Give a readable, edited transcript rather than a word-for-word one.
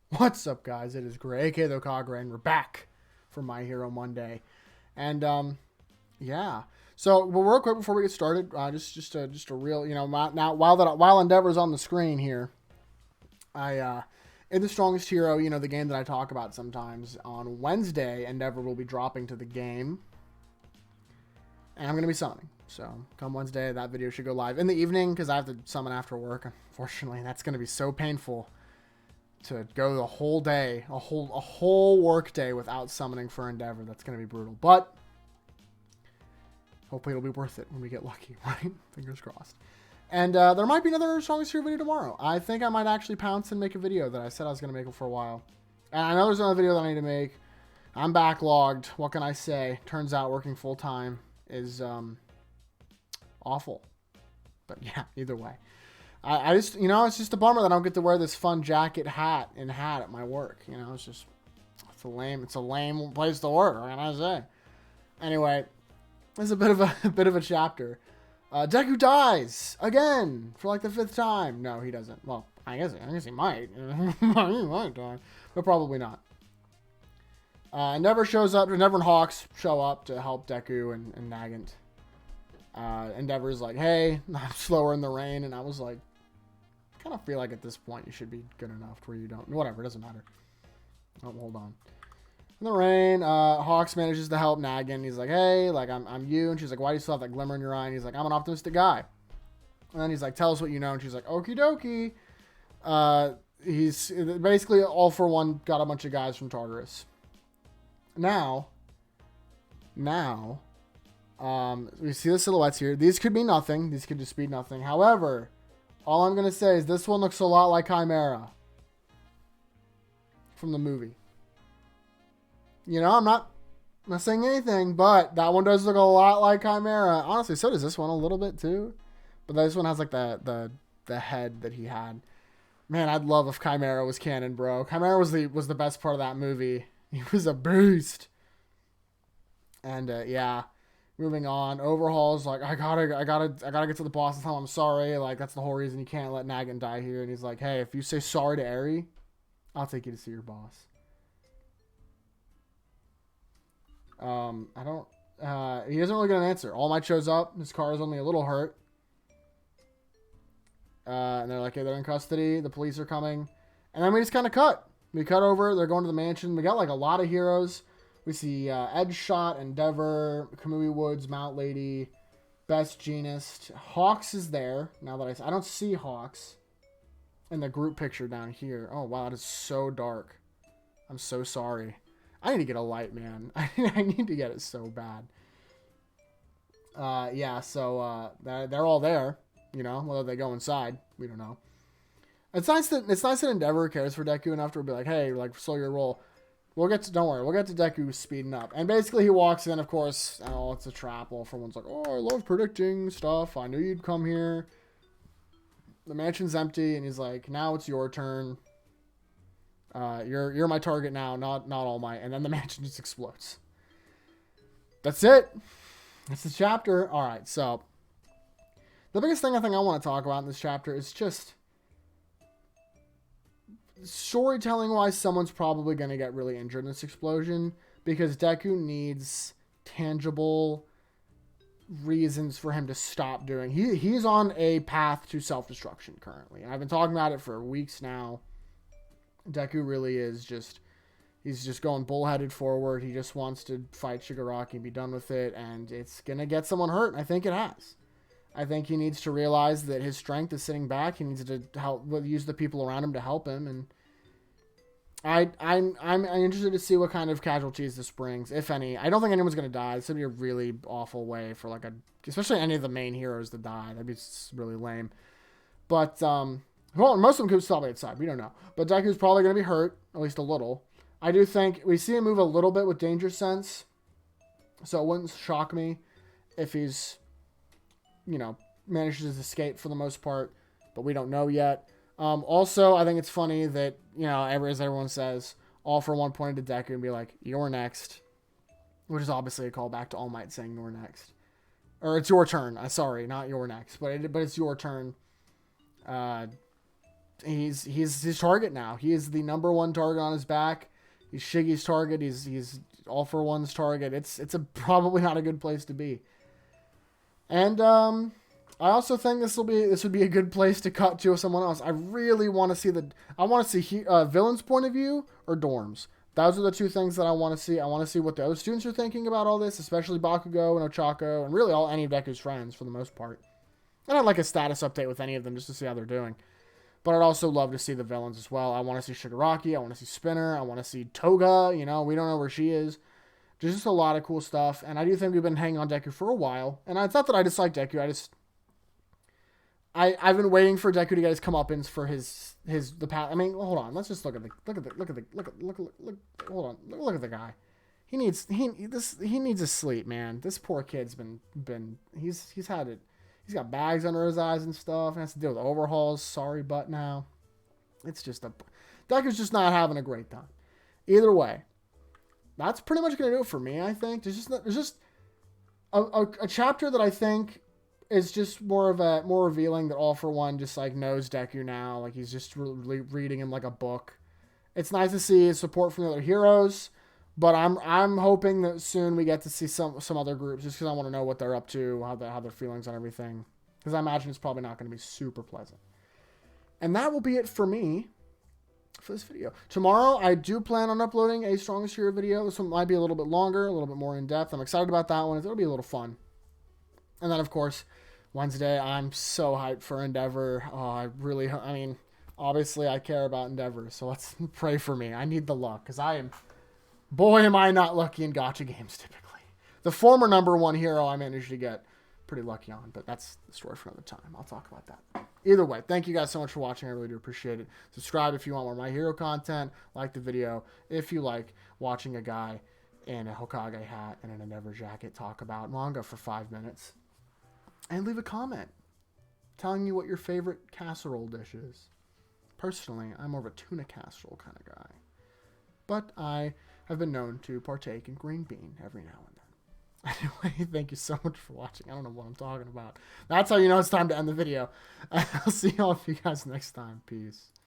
What's up, guys? It is Gray, aka the Kagura, and we're back for My Hero Monday. And yeah. So, well, real quick before we get started, just a real, now while Endeavor's on the screen here, in the Strongest Hero, the game that I talk about sometimes, on Wednesday, Endeavor will be dropping to the game, and I'm gonna be summoning. So come Wednesday, that video should go live in the evening because I have to summon after work. Unfortunately, that's gonna be so painful to go the whole day, a whole work day without summoning for Endeavor. That's going to be brutal. But hopefully it'll be worth it when we get lucky, right? Fingers crossed. And there might be another Strongest Hero video tomorrow. I think I might actually pounce and make a video that I said I was going to make for a while. And I know there's another video that I need to make. I'm backlogged. What can I say? Turns out working full-time is awful. But yeah, either way. I just, it's just a bummer that I don't get to wear this fun jacket hat at my work. It's a lame place to work, what can I say? Anyway, it's a bit of a chapter. Deku dies again for like the 5th time. No, he doesn't. Well, I guess he might. He might die, but probably not. Endeavor and Hawks show up to help Deku and Nagant. Endeavor's like, hey, I'm slower in the rain, and I was like, I kind of feel like at this point you should be good enough to where you don't. Whatever, it doesn't matter. Oh, hold on. In the rain, Hawks manages to help Nagant. He's like, hey, like I'm you, and she's like, why do you still have that glimmer in your eye? And he's like, I'm an optimistic guy. And then he's like, tell us what you know, and she's like, okie dokie. He's basically all for one got a bunch of guys from Tartarus. Now, we see the silhouettes here. These could be nothing. These could just be nothing. However, all I'm going to say is this one looks a lot like Chimera from the movie. I'm not saying anything, but that one does look a lot like Chimera. Honestly, so does this one a little bit too. But this one has like the head that he had. Man, I'd love if Chimera was canon, bro. Chimera was the best part of that movie. He was a beast. And yeah. Moving on, Overhaul's like, I gotta get to the boss and tell him I'm sorry. Like, that's the whole reason you can't let Nagant die here. And he's like, hey, if you say sorry to Eri, I'll take you to see your boss. He doesn't really get an answer. All Might shows up. His car is only a little hurt. And they're like, hey, they're in custody. The police are coming. And then we just kind of cut. We cut over. They're going to the mansion. We got like a lot of heroes. We see Edgeshot, Endeavor, Kamui Woods, Mount Lady, Best Genist. Hawks is there. Now that I don't see Hawks in the group picture down here. Oh, wow, that is so dark. I'm so sorry. I need to get a light, man. I need to get it so bad. Yeah, so they're all there. Whether they go inside, we don't know. It's nice that Endeavor cares for Deku enough to be like, hey, like, slow your roll. Don't worry, we'll get to Deku speeding up. And basically he walks in, of course, oh, it's a trap. All for one's like, oh, I love predicting stuff. I knew you'd come here. The mansion's empty, and he's like, now it's your turn. You're my target now, not All Might. And then the mansion just explodes. That's it. That's the chapter. All right, so the biggest thing I want to talk about in this chapter is just storytelling wise, someone's probably going to get really injured in this explosion because Deku needs tangible reasons for him to stop doing. He's on a path to self-destruction currently, and I've been talking about it for weeks now. Deku really is he's just going bullheaded forward. He just wants to fight Shigaraki and be done with it, and it's going to get someone hurt, and I think it has. I think he needs to realize that his strength is sitting back. He needs to use the people around him to help him. And I'm interested to see what kind of casualties this brings, if any. I don't think anyone's going to die. This would be a really awful way for especially any of the main heroes to die. That'd be really lame. But, most of them could still be outside. We don't know. But Deku's probably going to be hurt, at least a little. I do think we see him move a little bit with Danger Sense. So it wouldn't shock me if he's manages to escape for the most part, but we don't know yet. Also, I think it's funny that, as everyone says, All for One pointed to Deku and be like, you're next, which is obviously a callback to All Might saying you're next. Or it's your turn. Sorry, not you're next, but it's your turn. he's his target now. He is the number one target on his back. He's Shiggy's target. He's All For One's target. It's probably not a good place to be. And I also think this would be a good place to cut to someone else. I really want to see villain's point of view or Dorm's. Those are the two things that I want to see. I want to see what the other students are thinking about all this, especially Bakugo and Ochako, and really any of Deku's friends for the most part. And I'd like a status update with any of them just to see how they're doing. But I'd also love to see the villains as well. I want to see Shigaraki. I want to see Spinner. I want to see Toga. We don't know where she is. There's just a lot of cool stuff. And I do think we've been hanging on Deku for a while. And it's not that I dislike Deku. I've been waiting for Deku to get his comeuppance for the past. I mean, hold on. Let's just look at the guy. He needs to sleep, man. This poor kid's he's had it. He's got bags under his eyes and stuff. And has to deal with overhauls. Sorry, but now it's just Deku's just not having a great time. Either way, that's pretty much gonna do it for me. I think there's just a chapter that I think is just more revealing that All For One just like knows Deku now. Like he's just reading him like a book. It's nice to see his support from the other heroes. But I'm hoping that soon we get to see some other groups, just because I want to know what they're up to, how their feelings on everything. Because I imagine it's probably not going to be super pleasant. And that will be it for me for this video. Tomorrow, I do plan on uploading a Strongest Hero video. This one might be a little bit longer, a little bit more in-depth. I'm excited about that one. It'll be a little fun. And then, of course, Wednesday, I'm so hyped for Endeavor. Oh, obviously I care about Endeavor, so let's pray for me. I need the luck, because boy, am I not lucky in gacha games, typically. The former number one hero I managed to get pretty lucky on, but that's the story for another time. I'll talk about that. Either way, thank you guys so much for watching. I really do appreciate it. Subscribe if you want more My Hero content. Like the video if you like watching a guy in a Hokage hat and an Endeavor jacket talk about manga for 5 minutes. And leave a comment telling you what your favorite casserole dish is. Personally, I'm more of a tuna casserole kind of guy. But I have been known to partake in green bean every now and then. Anyway, thank you so much for watching. I don't know what I'm talking about. That's how you know it's time to end the video. I'll see all of you guys next time. Peace.